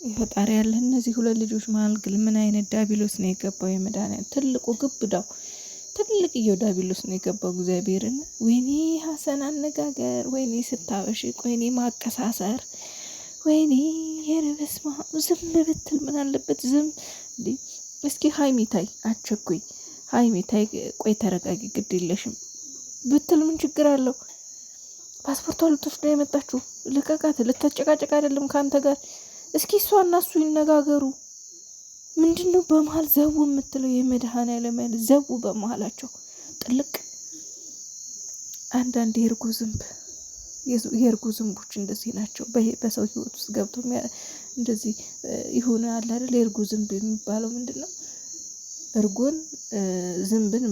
የፈጣሪ ያለ እነዚህ ሁለት ልጆች መሀል ግን ምን አይነት ዳቢሎስ ነው የገባው? የመድኃኒዓለም ትልቁ ግብዳው ትልቅዬው ዳቢሎስ ነው የገባው። እግዚአብሔርን ወይኔ ሀሰን አነጋገር፣ ወይኔ ስታበሽቅ፣ ወይኔ ማቀሳሰር፣ ወይኔ የረበስማ ዝም ብትል ምን አለበት? ዝም እንዴ! እስኪ ሀይሚ ታይ፣ አቸኩይ ሀይሚ ታይ፣ ቆይ ተረጋጊ፣ ግድ የለሽም ብትል ምን ችግር አለው? ፓስፖርቷ ልትወስድ ነው የመጣችሁ። ልቀቃት፣ ልታጨቃጨቅ አይደለም ከአንተ ጋር። እስኪ እሷ እና እሱ ይነጋገሩ። ምንድን ነው በመሀል ዘው የምትለው? የመድኃኔዓለም ያለ ዘው በመሀላቸው ጥልቅ። አንዳንድ የእርጎ ዝንቦች እንደዚህ ናቸው። በሰው ህይወት ውስጥ ገብቶ እንደዚህ ይሆነ አለ አይደል? የእርጎ ዝንብ የሚባለው ምንድን ነው? እርጎን ዝንብን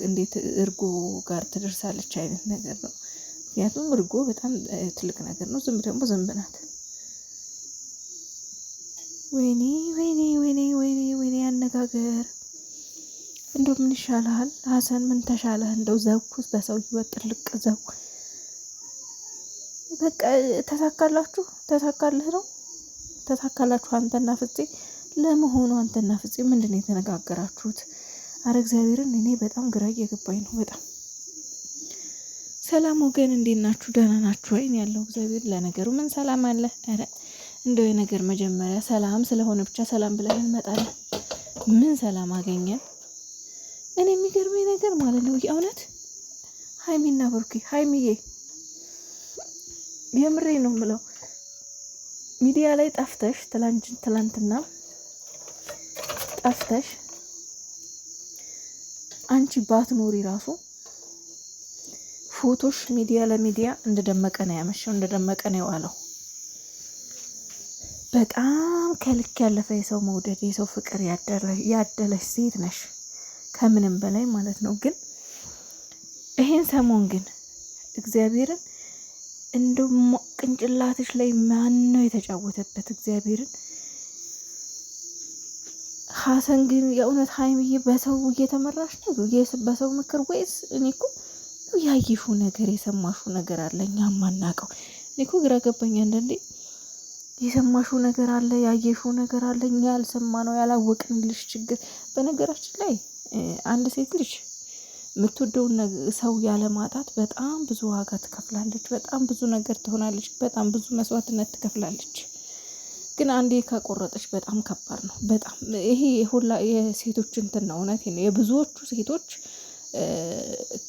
እንዴት እርጎ ጋር ትደርሳለች አይነት ነገር ነው። ምክንያቱም እርጎ በጣም ትልቅ ነገር ነው። ዝንብ ደግሞ ዝንብ ናት። ወይኔ ወይኔ ወይኔ ወይኔ ወይኔ አነጋገር። እንደው ምን ይሻልሃል ሀሰን? ምን ተሻለህ? እንደው ዘኩስ በሰው ህይወት ጥልቅ ዘው። በቃ ተሳካልህ ነው ተሳካላችሁ አንተና ፍፄ። ለመሆኑ አንተና ፍፄ ምንድን ነው የተነጋገራችሁት? አረ እግዚአብሔርን እኔ በጣም ግራ እየገባኝ ነው በጣም። ሰላም ወገን እንዴት ናችሁ? ደህና ናችሁ ወይ? ያለው እግዚአብሔር። ለነገሩ ምን ሰላም አለ? አረ እንደው የነገር መጀመሪያ ሰላም ስለሆነ ብቻ ሰላም ብለን እንመጣለን። ምን ሰላም አገኘን? እኔ የሚገርመኝ ነገር ማለት ነው የእውነት ሀይሚና ብሩኬ፣ ሀይሚዬ የምሬ ነው የምለው ሚዲያ ላይ ጠፍተሽ ትላንትና ጠፍተሽ አንቺ ባትኖሪ ራሱ ፎቶሽ ሚዲያ ለሚዲያ እንደደመቀ ነው ያመሸው፣ እንደደመቀ ነው የዋለው። በጣም ከልክ ያለፈ የሰው መውደድ የሰው ፍቅር ያደለሽ ሴት ነሽ ከምንም በላይ ማለት ነው። ግን ይሄን ሰሞን ግን እግዚአብሔርን እንደው ቅንጭላትሽ ላይ ማን ነው የተጫወተበት? እግዚአብሔርን ሀሰን ግን የእውነት ሀይሚዬ በሰው እየተመራሽ ነው በሰው ምክር ወይስ? እኔ እኮ ያየሹ ነገር የሰማሹ ነገር አለ እኛ ማናውቀው። እኔ እኮ ግራ ገባኝ አንዳንዴ። የሰማሹ ነገር አለ ያየሹ ነገር አለ እኛ ያልሰማነው ያላወቅንልሽ ችግር። በነገራችን ላይ አንድ ሴት ልጅ የምትወደውን ሰው ያለማጣት በጣም ብዙ ዋጋ ትከፍላለች። በጣም ብዙ ነገር ትሆናለች። በጣም ብዙ መስዋዕትነት ትከፍላለች። ግን አንዴ ከቆረጠች በጣም ከባድ ነው። በጣም ይሄ ሁላ የሴቶች እንትን ነው። እውነቴን ነው። የብዙዎቹ ሴቶች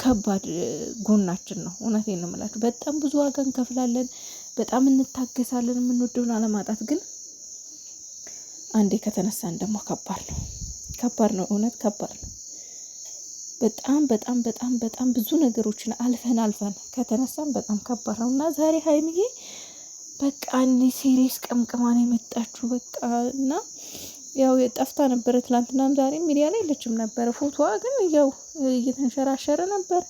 ከባድ ጎናችን ነው። እውነቴን ነው የምላችሁ። በጣም ብዙ ዋጋ እንከፍላለን። በጣም እንታገሳለን የምንወደውን አለማጣት። ግን አንዴ ከተነሳን ደግሞ ከባድ ነው። እውነት ከባድ ነው። በጣም በጣም በጣም በጣም ብዙ ነገሮችን አልፈን ከተነሳን በጣም ከባድ ነው። እና ዛሬ ሀይሚዬ በቃ እኔ ሲሪየስ ቀምቅማን የመጣችሁ በቃ። እና ያው የጠፍታ ነበረ ትላንትናም ዛሬም ሚዲያ ላይ የለችም ነበረ። ፎቶዋ ግን ያው እየተንሸራሸረ ነበር።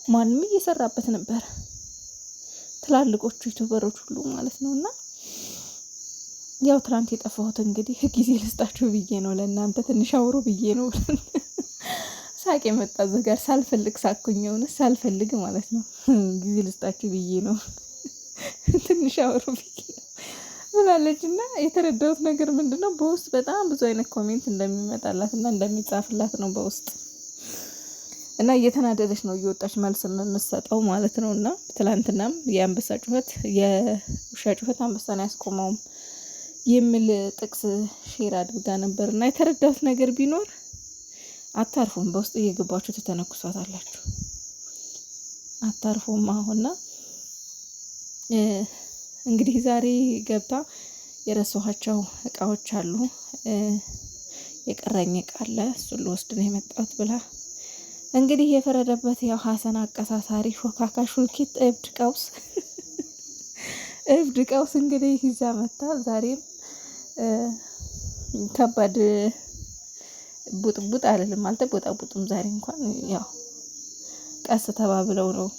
ማንም እየሰራበት ነበር፣ ትላልቆቹ ዩቲዩበሮች ሁሉ ማለት ነው። እና ያው ትላንት የጠፋሁት እንግዲህ ጊዜ ልስጣችሁ ብዬ ነው፣ ለእናንተ ትንሽ አውሩ ብዬ ነው። ሳቅ የመጣ እዚህ ጋር ሳልፈልግ ሳኩኝ፣ ሳልፈልግ ማለት ነው። ጊዜ ልስጣችሁ ብዬ ነው፣ ትንሽ አውሩ ብዬ ነው ብላለች። እና የተረዳሁት ነገር ምንድነው በውስጥ በጣም ብዙ አይነት ኮሜንት እንደሚመጣላት እና እንደሚጻፍላት ነው በውስጥ። እና እየተናደደች ነው እየወጣች መልስ የምትሰጠው ማለት ነው። እና ትላንትናም የአንበሳ ጩኸት የውሻ ጩኸት አንበሳን አያስቆመውም የሚል ጥቅስ ሼር አድርጋ ነበር። እና የተረዳሁት ነገር ቢኖር አታርፉም፣ በውስጥ እየገባችሁ ትተነኩሷታላችሁ። አታርፉም። አሁንና እንግዲህ ዛሬ ገብታ የረሳኋቸው እቃዎች አሉ፣ የቀረኝ እቃ አለ፣ እሱን ልወስድ ነው የመጣሁት ብላ እንግዲህ የፈረደበት ያው ሀሰን አቀሳሳሪ ሾካካ ሹልኪት እብድ ቀውስ እንግዲህ ይዛ መታ። ዛሬም ከባድ ቡጥቡጥ አይደለም አልተቦጣቡጡም። ዛሬ እንኳን ያው ቀስ ተባብለው ነው።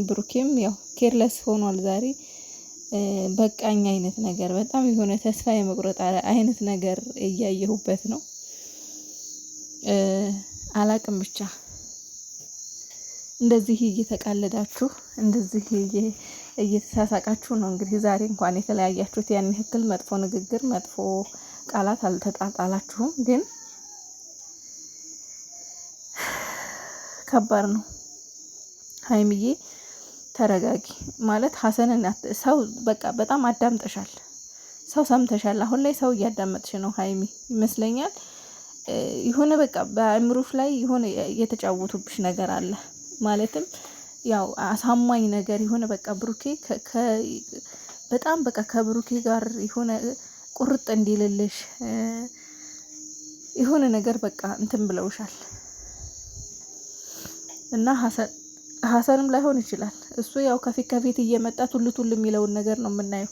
ብሩኬም ያው ኬርለስ ሆኗል ዛሬ። በቃኝ አይነት ነገር በጣም የሆነ ተስፋ የመቁረጥ አይነት ነገር እያየሁበት ነው። አላቅም ብቻ እንደዚህ እየተቃለዳችሁ እንደዚህ እየተሳሳቃችሁ ነው እንግዲህ ዛሬ እንኳን የተለያያችሁት። ያን ያክል መጥፎ ንግግር መጥፎ ቃላት አልተጣጣላችሁም፣ ግን ከባድ ነው። ሀይሚዬ ተረጋጊ ማለት ሀሰንን ሰው በቃ በጣም አዳምጠሻል፣ ሰው ሰምተሻል። አሁን ላይ ሰው እያዳመጥሽ ነው ሀይሚ ይመስለኛል። የሆነ በቃ በአእምሮሽ ላይ የሆነ የተጫወቱብሽ ነገር አለ ማለትም ያው አሳማኝ ነገር የሆነ በቃ ብሩኬ በጣም በቃ ከብሩኬ ጋር የሆነ ቁርጥ እንዲልልሽ የሆነ ነገር በቃ እንትን ብለውሻል። እና ሀሰንም ላይሆን ይችላል እሱ ያው ከፊት እየመጣ ቱል የሚለውን ነገር ነው የምናየው።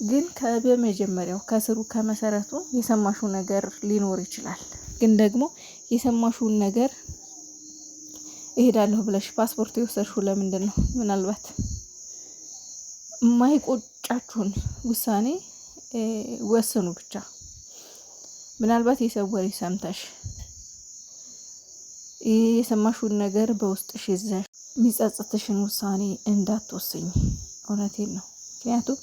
ግን በመጀመሪያው ከስሩ ከመሰረቱ የሰማሽው ነገር ሊኖር ይችላል። ግን ደግሞ የሰማሽውን ነገር እሄዳለሁ ብለሽ ፓስፖርት የወሰድሽው ለምንድን ነው? ምናልባት የማይቆጫችሁን ውሳኔ ወስኑ ብቻ። ምናልባት የሰው ወሬ ሰምተሽ የሰማሽውን ነገር በውስጥሽ ይዘሽ የሚጸጽትሽን ውሳኔ እንዳትወስኝ። እውነቴን ነው። ምክንያቱም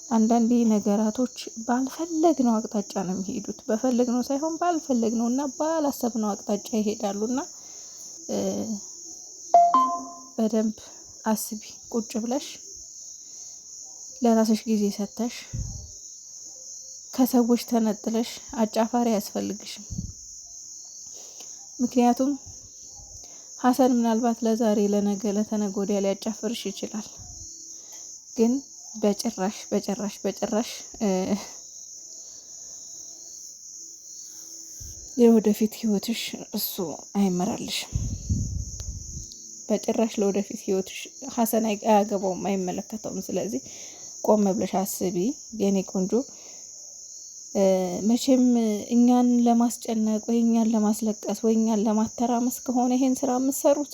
አንዳንዴ ነገራቶች ባልፈለግነው አቅጣጫ ነው የሚሄዱት። በፈለግነው ሳይሆን ባልፈለግነው እና ባላሰብነው አቅጣጫ ይሄዳሉና በደንብ አስቢ። ቁጭ ብለሽ ለራስሽ ጊዜ ሰጥተሽ ከሰዎች ተነጥለሽ አጫፋሪ አያስፈልግሽም። ምክንያቱም ሀሰን ምናልባት ለዛሬ ለነገ ለተነገ ወዲያ ሊያጫፍርሽ ይችላል። ግን በጭራሽ የወደፊት ህይወትሽ እሱ አይመራልሽም። በጭራሽ ለወደፊት ህይወትሽ ሀሰን አያገባውም፣ አይመለከተውም። ስለዚህ ቆም ብለሽ አስቢ የኔ ቆንጆ። መቼም እኛን ለማስጨነቅ ወይ እኛን ለማስለቀስ ወይ እኛን ለማተራመስ ከሆነ ይሄን ስራ የምትሰሩት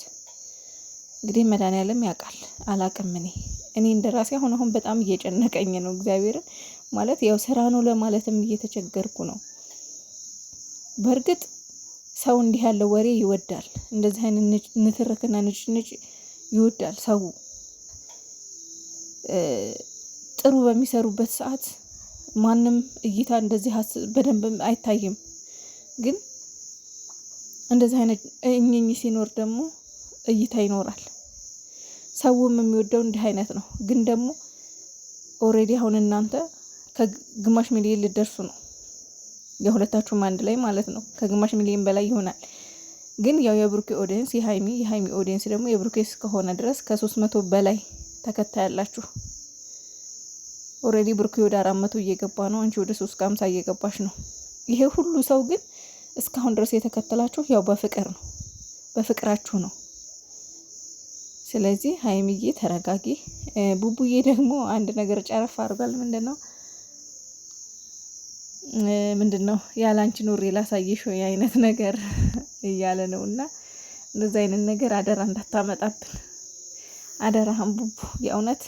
እንግዲህ መድኃኒዓለም ያውቃል። አላቅም እኔ እንደራሴ አሁን በጣም እየጨነቀኝ ነው። እግዚአብሔርን ማለት ያው ስራ ነው ለማለትም እየተቸገርኩ ነው። በእርግጥ ሰው እንዲህ ያለው ወሬ ይወዳል። እንደዚህ አይነት ንትርክና ንጭንጭ ይወዳል ሰው። ጥሩ በሚሰሩበት ሰዓት ማንም እይታ እንደዚህ በደንብ አይታይም። ግን እንደዚህ አይነት እኝኝ ሲኖር ደግሞ እይታ ይኖራል። ሰውም የሚወደው እንዲህ አይነት ነው። ግን ደግሞ ኦሬዲ አሁን እናንተ ከግማሽ ሚሊዮን ልደርሱ ነው፣ የሁለታችሁም አንድ ላይ ማለት ነው። ከግማሽ ሚሊዮን በላይ ይሆናል። ግን ያው የብሩኬ ኦዲየንስ የሃይሚ ኦዲየንስ ደግሞ የብሩኬ እስከሆነ ድረስ ከ300 በላይ ተከታይ ያላችሁ። ኦሬዲ ብሩኬ ወደ 400 እየገባ ነው፣ አንቺ ወደ 350 እየገባሽ ነው። ይሄ ሁሉ ሰው ግን እስካሁን ድረስ የተከተላችሁ ያው በፍቅር ነው፣ በፍቅራችሁ ነው። ስለዚህ ሀይሚዬ ተረጋጊ። ቡቡዬ ደግሞ አንድ ነገር ጨረፍ አድርጓል። ምንድነው ያላንቺ ኑሬ ላሳየሽ ወይ አይነት ነገር እያለ ነው። እና እንደዛ አይነት ነገር አደራ እንዳታመጣብን አደራህን ቡቡ የእውነት